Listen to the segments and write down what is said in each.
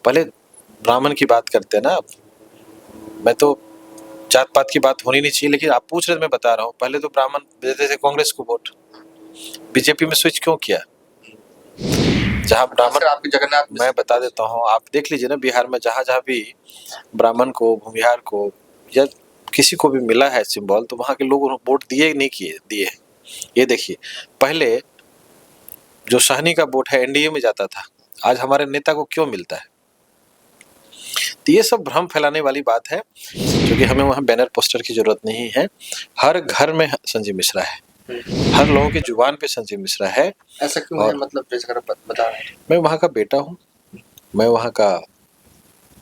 पहले ब्राह्मण की बात करते हैं ना आप। मैं तो जात पात की बात होनी नहीं चाहिए, लेकिन आप पूछ रहे थे, मैं बता रहा हूँ। पहले तो ब्राह्मण देते थे कांग्रेस को वोट, बीजेपी में स्विच क्यों किया? जहाँ ब्राह्मण, आपकी जगन्नाथ, मैं बता देता हूँ, आप देख लीजिए ना, बिहार में जहाँ जहाँ भी ब्राह्मण को, भूमिहार को या किसी को भी मिला है सिंबल, तो वहाँ के लोग वोट दिए नहीं किए, दिए। ये देखिए, पहले जो सहनी का वोट है एनडीए में जाता था, आज हमारे नेता को क्यों मिलता है? तो ये सब भ्रम फैलाने वाली बात है, क्योंकि हमें वहाँ बैनर पोस्टर की जरूरत नहीं है। हर घर में संजीव मिश्रा है, हर लोगों की जुबान पे संजीव मिश्रा है। ऐसा क्यों है? मतलब जैसे अगर बता रहे हैं, मैं वहाँ का बेटा हूँ, मैं वहाँ का,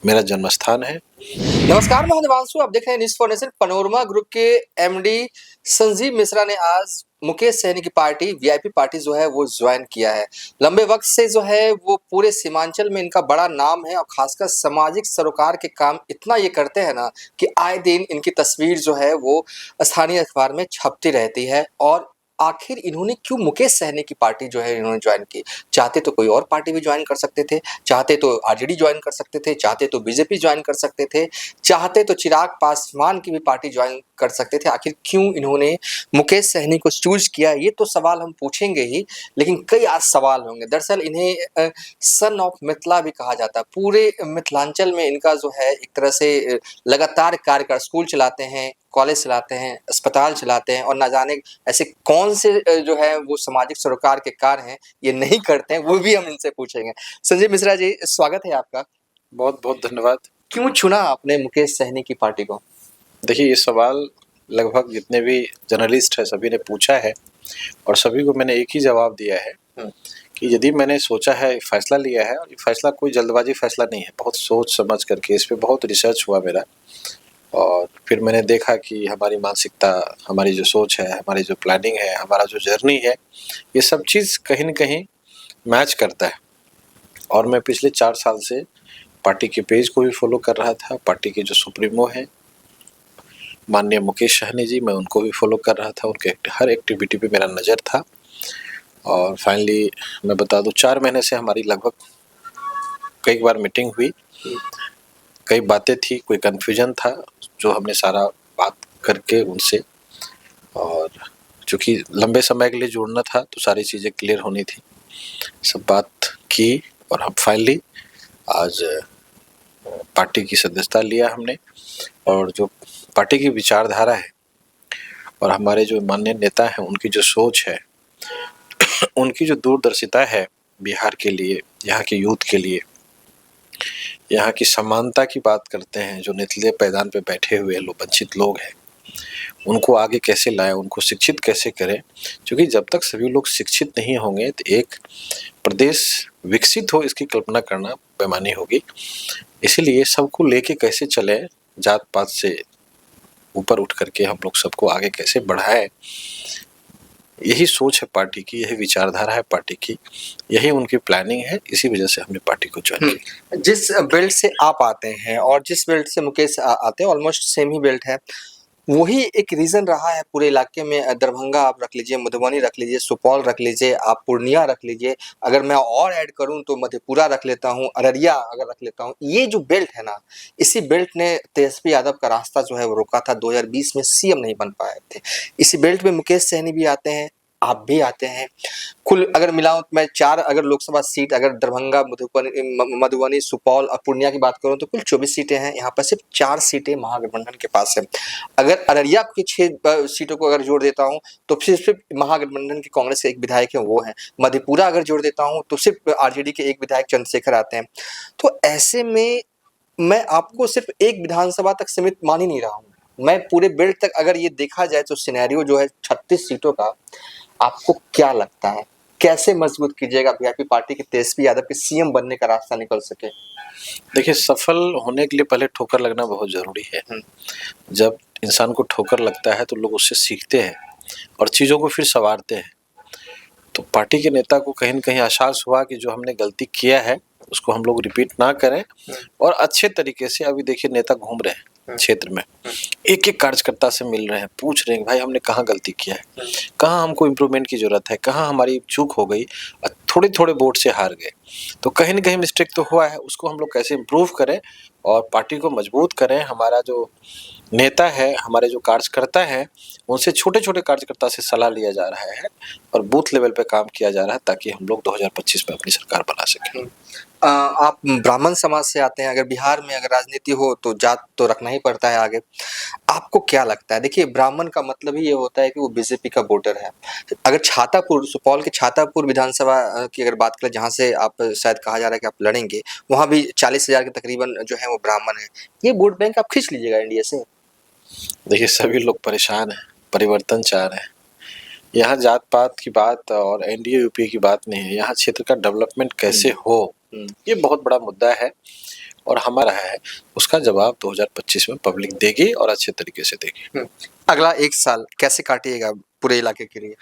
मेरा जन्म स्थान है। नमस्कार, मैं हिमांशु, आप देख रहे हैं news for nation. Panorama group के एमडी संजीव मिश्रा ने आज मुकेश सहनी की पार्टी वीआईपी पार्टी जो है वो ज्वाइन किया है। लंबे वक्त से जो है वो पूरे सीमांचल में इनका बड़ा नाम है और खासकर सामाजिक सरोकार के काम इतना ये करते हैं ना कि आए दिन इनकी तस्वीर जो है वो स्थानीय अखबार में छपती रहती है। और आखिर इन्होंने क्यों मुकेश सहनी की पार्टी जो है इन्होंने ज्वाइन की? चाहते तो कोई और पार्टी भी ज्वाइन कर सकते थे, चाहते तो आरजेडी ज्वाइन कर सकते थे, चाहते तो बीजेपी ज्वाइन कर सकते थे, चाहते तो चिराग पासवान की भी पार्टी ज्वाइन कर सकते थे। आखिर क्यों इन्होंने मुकेश सहनी को चूज किया, ये तो सवाल हम पूछेंगे ही, लेकिन कई आज सवाल होंगे। दरअसल इन्हें सन ऑफ मिथिला भी कहा जाता है। पूरे मिथिलांचल में इनका जो है एक तरह से लगातार कार्य कर, स्कूल चलाते हैं, कॉलेज चलाते हैं, अस्पताल चलाते हैं, और ना जाने ऐसे कौन से जो है वो सामाजिक सरोकार के कार्य हैं ये नहीं करते हैं, वो भी हम इनसे पूछेंगे। संजीव मिश्रा जी, स्वागत है आपका। बहुत बहुत धन्यवाद। क्यों चुना आपने मुकेश सहनी की पार्टी को? देखिए, ये सवाल लगभग जितने भी जर्नलिस्ट है सभी ने पूछा है, और सभी को मैंने एक ही जवाब दिया है कि यदि मैंने सोचा है, फैसला लिया है, और ये फैसला कोई जल्दबाजी फैसला नहीं है, बहुत सोच समझ करके इस पे बहुत रिसर्च हुआ मेरा, और फिर मैंने देखा कि हमारी मानसिकता, हमारी जो सोच है, हमारी जो प्लानिंग है, हमारा जो जर्नी है, ये सब चीज़ कहीं न कहीं मैच करता है। और मैं पिछले 4 साल से पार्टी के पेज को भी फॉलो कर रहा था। पार्टी के जो सुप्रीमो हैं माननीय मुकेश सहनी जी, मैं उनको भी फॉलो कर रहा था, उनके हर एक्टिविटी पे मेरा नज़र था। और फाइनली मैं बता दूं, 4 महीने से हमारी लगभग कई बार मीटिंग हुई, कई बातें थी, कोई कन्फ्यूजन था जो हमने सारा बात करके उनसे, और चूँकि लंबे समय के लिए जुड़ना था तो सारी चीज़ें क्लियर होनी थी, सब बात की, और हम फाइनली आज पार्टी की सदस्यता लिया हमने। और जो पार्टी की विचारधारा है और हमारे जो माननीय नेता हैं उनकी जो सोच है, उनकी जो दूरदर्शिता है बिहार के लिए, यहाँ के यूथ के लिए, यहाँ की समानता की बात करते हैं, जो निचले पायदान पे बैठे हुए लोग, वंचित लोग हैं, उनको आगे कैसे लाएं, उनको शिक्षित कैसे करें, क्योंकि जब तक सभी लोग शिक्षित नहीं होंगे तो एक प्रदेश विकसित हो इसकी कल्पना करना बेमानी होगी। इसीलिए सबको लेके कैसे चले, जात पात से ऊपर उठ करके हम लोग सबको आगे कैसे बढ़ाएं, यही सोच है पार्टी की, यही विचारधारा है पार्टी की, यही उनकी प्लानिंग है। इसी वजह से हमने पार्टी को ज्वाइन किया। जिस बेल्ट से आप आते हैं और जिस बेल्ट से मुकेश आते हैं, ऑलमोस्ट सेम ही बेल्ट है, वही एक रीजन रहा है पूरे इलाके में। दरभंगा आप रख लीजिए, मधुबनी रख लीजिए, सुपौल रख लीजिए, आप पूर्णिया रख लीजिए, अगर मैं और ऐड करूं तो मधेपुरा रख लेता हूं, अररिया अगर रख लेता हूं। ये जो बेल्ट है ना, इसी बेल्ट ने तेजस्वी यादव का रास्ता जो है वो रोका था। 2020 में सीएम नहीं बन पाए थे। इसी बेल्ट में मुकेश सहनी भी आते हैं, आप भी आते हैं। कुल अगर मिलाऊं तो मैं 4 अगर लोकसभा सीट, अगर दरभंगा, मधुबनी, सुपौल और पूर्णिया की बात करूं तो कुल 24 सीटें हैं। यहाँ पर सिर्फ 4 सीटें महागठबंधन के पास है। अगर अररिया की 6 सीटों को अगर जोड़ देता हूं तो सिर्फ महागठबंधन की कांग्रेस के एक विधायक है, वो है। मधेपुरा अगर जोड़ देता हूं तो सिर्फ आरजेडी के एक विधायक चंद्रशेखर आते हैं। तो ऐसे में मैं आपको सिर्फ एक विधानसभा तक सीमित मान ही नहीं रहा हूं, मैं पूरे बेल्ट तक अगर ये देखा जाए तो सिनेरियो जो है 36 सीटों का, आपको क्या लगता है कैसे मजबूत कीजिएगा वीआईपी पार्टी के तेजस्वी यादव के सीएम बनने का रास्ता निकल सके? देखिए, सफल होने के लिए पहले ठोकर लगना बहुत जरूरी है। जब इंसान को ठोकर लगता है तो लोग उससे सीखते हैं और चीज़ों को फिर संवारते हैं। तो पार्टी के नेता को कहीं न कहीं एहसास हुआ कि जो हमने गलती किया है उसको हम लोग रिपीट ना करें, और अच्छे तरीके से, अभी देखिए नेता घूम रहे हैं क्षेत्र में, एक-एक कार्यकर्ता से मिल रहे हैं, पूछ रहे हैं भाई हमने कहाँ गलती किया है, कहाँ हमको इम्प्रूवमेंट की जरूरत है, कहाँ हमारी चूक हो गई, थोड़े-थोड़े वोट से हार गए। तो कहीं न कहीं मिस्टेक तो हुआ है, उसको हम लोग कैसे इम्प्रूव करें और पार्टी को मजबूत करें। हमारा जो नेता है, हमारे जो कार्यकर्ता हैं, उनसे छोटे-छोटे कार्यकर्ता से सलाह लिया जा रहा है और बूथ लेवल पे काम किया जा रहा है ताकि हम लोग 2025 में अपनी सरकार बना सकें। आप ब्राह्मण समाज से आते हैं, अगर बिहार में अगर राजनीति हो तो जात तो रखना ही पड़ता है आगे। आपको क्या लगता है? देखिए, ब्राह्मण का मतलब ही ये होता है कि वो बीजेपी का वोटर है। अगर छातापुर, सुपौल के छातापुर विधानसभा की अगर बात करें, जहाँ से आप शायद कहा जा रहा है कि आप लड़ेंगे, वहाँ भी 40,000 के तकरीबन जो है वो ब्राह्मण हैं। ये वोट बैंक आप खींच लीजिएगा एनडीए से? देखिए, सभी लोग परेशान हैं, परिवर्तन चाह रहे हैं। यहाँ जात-पात की बात और एनडीए यूपीए की बात नहीं है, यहाँ क्षेत्र का डेवलपमेंट कैसे हो, ये बहुत बड़ा मुद्दा है और हमारा है, उसका जवाब 2025 में पब्लिक देगी और अच्छे तरीके से देगी। अगला 1 साल कैसे काटिएगा पूरे इलाके के लिए?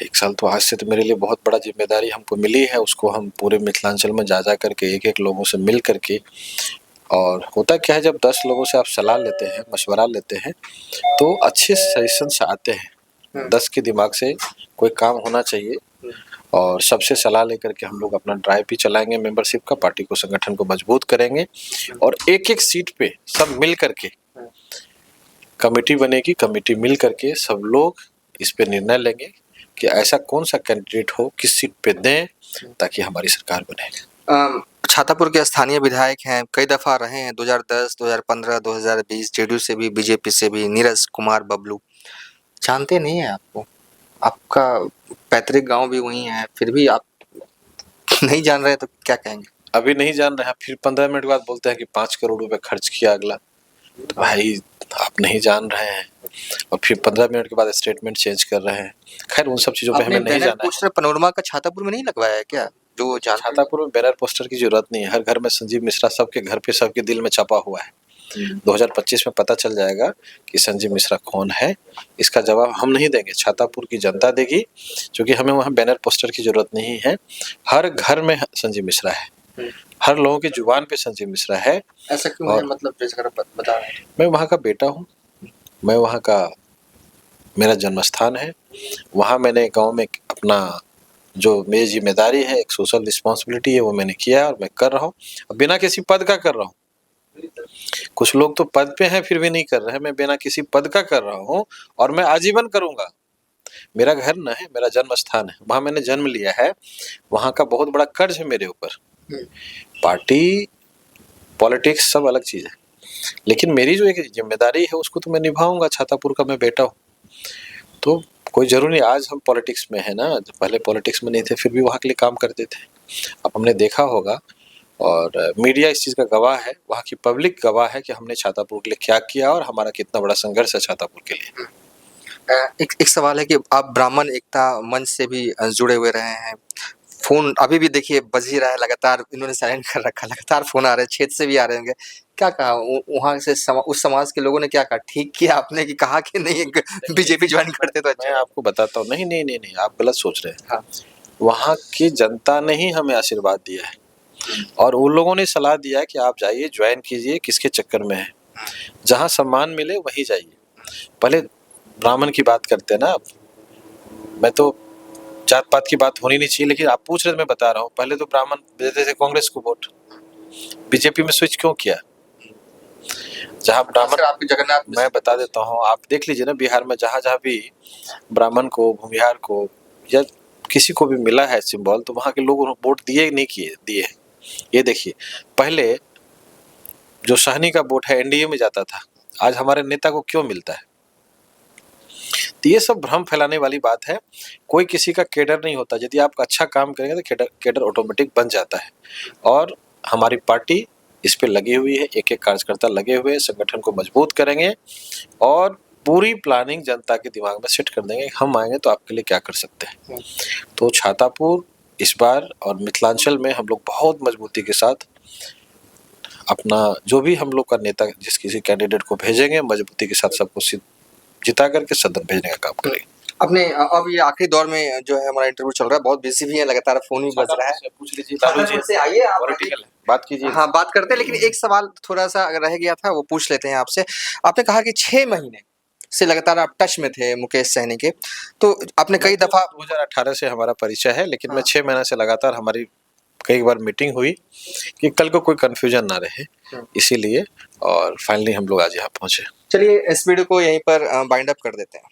1 साल तो आज से तो मेरे लिए बहुत बड़ा ज़िम्मेदारी हमको मिली है, उसको हम पूरे मिथिलांचल में जा करके एक-एक लोगों से मिल करके, और होता क्या है, जब 10 लोगों से आप सलाह लेते हैं, मशवरा लेते हैं, तो अच्छे सजेशंस आते हैं। 10 के दिमाग से कोई काम होना चाहिए और सबसे सलाह लेकर के हम लोग अपना ड्राइव भी चलाएँगे मेंबरशिप का, पार्टी को, संगठन को मजबूत करेंगे और एक-एक सीट पे सब मिल करके कमेटी बनेगी, कमेटी मिल करके सब लोग इस पे निर्णय लेंगे कि ऐसा कौन सा कैंडिडेट हो, किस सीट पे दें ताकि हमारी सरकार बने। छातापुर के स्थानीय विधायक हैं, कई दफ़ा रहे हैं, 2010, 2015, 2020, जेडीयू से भी, बीजेपी से भी, नीरज कुमार बबलू। जानते नहीं हैं आपको? आपका पैतृक गाँव भी वहीं है, फिर भी आप नहीं जान रहे तो क्या कहेंगे? अभी नहीं जान रहे हैं, फिर 15 मिनट के बाद बोलते हैं कि 5 करोड़ रुपए खर्च किया अगला। तो भाई, आप नहीं जान रहे हैं और फिर 15 मिनट के बाद स्टेटमेंट चेंज कर रहे हैं। खैर, उन सब चीज़ों पे हमें नहीं जाना है। पोस्टर पनोरमा का छातापुर में नहीं लगवाया है क्या? जो छातापुर में बैनर पोस्टर की जरूरत नहीं है, हर घर में संजीव मिश्रा सबके घर पे, सबके दिल में छपा हुआ है। 2025 में पता चल जाएगा कि संजीव मिश्रा कौन है। इसका जवाब हम नहीं देंगे, छातापुर की जनता देगी, क्योंकि हमें वहाँ बैनर पोस्टर की जरूरत नहीं है। हर घर में संजीव मिश्रा है, हर लोगों की जुबान पे संजीव मिश्रा है। ऐसा क्यों है? मतलब जैसे बता रहे हैं। मैं वहाँ का बेटा हूँ, मैं वहाँ का, मेरा जन्म स्थान है, वहाँ मैंने गांव में अपना जो मेरी जिम्मेदारी है, एक सोशल रिस्पॉन्सिबिलिटी है, वो मैंने किया और मैं कर रहा हूँ, बिना किसी पद का कर रहा हूँ। कुछ लोग तो पद पे हैं फिर भी नहीं कर रहे हैं, मैं बिना किसी पद का कर रहा हूँ और मैं आजीवन करूंगा। मेरा घर न है, मेरा जन्म स्थान है, वहां मैंने जन्म लिया है, वहां का बहुत बड़ा कर्ज है मेरे ऊपर। पार्टी, पॉलिटिक्स सब अलग चीज है, लेकिन मेरी जो एक जिम्मेदारी है उसको तो मैं निभाऊंगा। छातापुर का मैं बेटा हूँ, तो कोई जरूरी नहीं आज हम पॉलिटिक्स में है ना, पहले पॉलिटिक्स में नहीं थे फिर भी वहाँ के लिए काम करते थे। अब हमने देखा होगा और मीडिया इस चीज़ का गवाह है, वहाँ की पब्लिक गवाह है कि हमने छातापुर के लिए क्या किया और हमारा कितना बड़ा संघर्ष है छातापुर के लिए। एक सवाल है कि आप ब्राह्मण एकता मंच से भी जुड़े हुए रहे हैं। फ़ोन अभी भी देखिए बज ही रहा है, लगातार इन्होंने साइलेंट कर रखा है, लगातार फ़ोन आ रहे हैं, क्षेत्र से भी आ रहे होंगे। क्या कहा वहाँ से उस समाज के लोगों ने क्या कहा? ठीक किया आपने कि कहा कि नहीं बीजेपी ज्वाइन करते तो अच्छा? मैं आपको बताता हूँ, नहीं नहीं नहीं नहीं, आप गलत सोच रहे हैं। हाँ। वहाँ की जनता ने ही हमें आशीर्वाद दिया है और उन लोगों ने सलाह दिया है कि आप जाइए, ज्वाइन कीजिए, किसके चक्कर में है, जहाँ सम्मान मिले वहीं जाइए। पहले ब्राह्मण की बात करते हैं ना आप, मैं तो जात पात की बात होनी नहीं चाहिए, लेकिन आप पूछ रहे, मैं बता रहा हूँ। पहले तो ब्राह्मण देते थे कांग्रेस को वोट, बीजेपी में स्विच क्यों किया? जहाँ ब्राह्मण, आपके जगन्नाथ, मैं बता देता हूँ, आप देख लीजिए ना, बिहार में जहाँ जहाँ भी ब्राह्मण को, भूमिहार को या किसी को भी मिला है सिंबल, तो वहाँ के लोग वोट दिए नहीं किए, दिए। ये देखिए, पहले जो सहनी का वोट है एनडीए में जाता था, आज हमारे नेता को क्यों मिलता है? तो ये सब भ्रम फैलाने वाली बात है। कोई किसी का केडर नहीं होता, यदि आप अच्छा काम करेंगे तो केडर ऑटोमेटिक बन जाता है और हमारी पार्टी इस पे लगी हुई है, एक एक कार्यकर्ता लगे हुए हैं, संगठन को मजबूत करेंगे और पूरी प्लानिंग जनता के दिमाग में सेट कर देंगे, हम आएंगे तो आपके लिए क्या कर सकते हैं। तो छातापुर इस बार और मिथिलांचल में हम लोग बहुत मजबूती के साथ अपना जो भी हम लोग का नेता जिस किसी कैंडिडेट को भेजेंगे, मजबूती के साथ सबको जिता करके सदन भेजने का काम करेंगे। अपने अब ये आखिरी दौर में जो है हमारा इंटरव्यू चल रहा है, बहुत बिजी भी है, लगातार फोन ही बज रहा है। पूछ लीजिए लालू जी से आइए आप, पॉलिटिकल बात कीजिए। हाँ बात करते हैं, लेकिन एक सवाल थोड़ा सा अगर रह गया था वो पूछ लेते हैं आपसे। आपने कहा कि 6 महीने से लगातार आप टच में थे मुकेश सहनी के, तो आपने कई दफा 2018 से हमारा परिचय है, लेकिन मैं 6 महीने से लगातार हमारी कई बार मीटिंग हुई कि कल को कोई कंफ्यूजन ना रहे, इसीलिए और फाइनली हम लोग आज यहाँ पहुँचे। चलिए इस वीडियो को यहीं पर बाइंड अप कर देते हैं।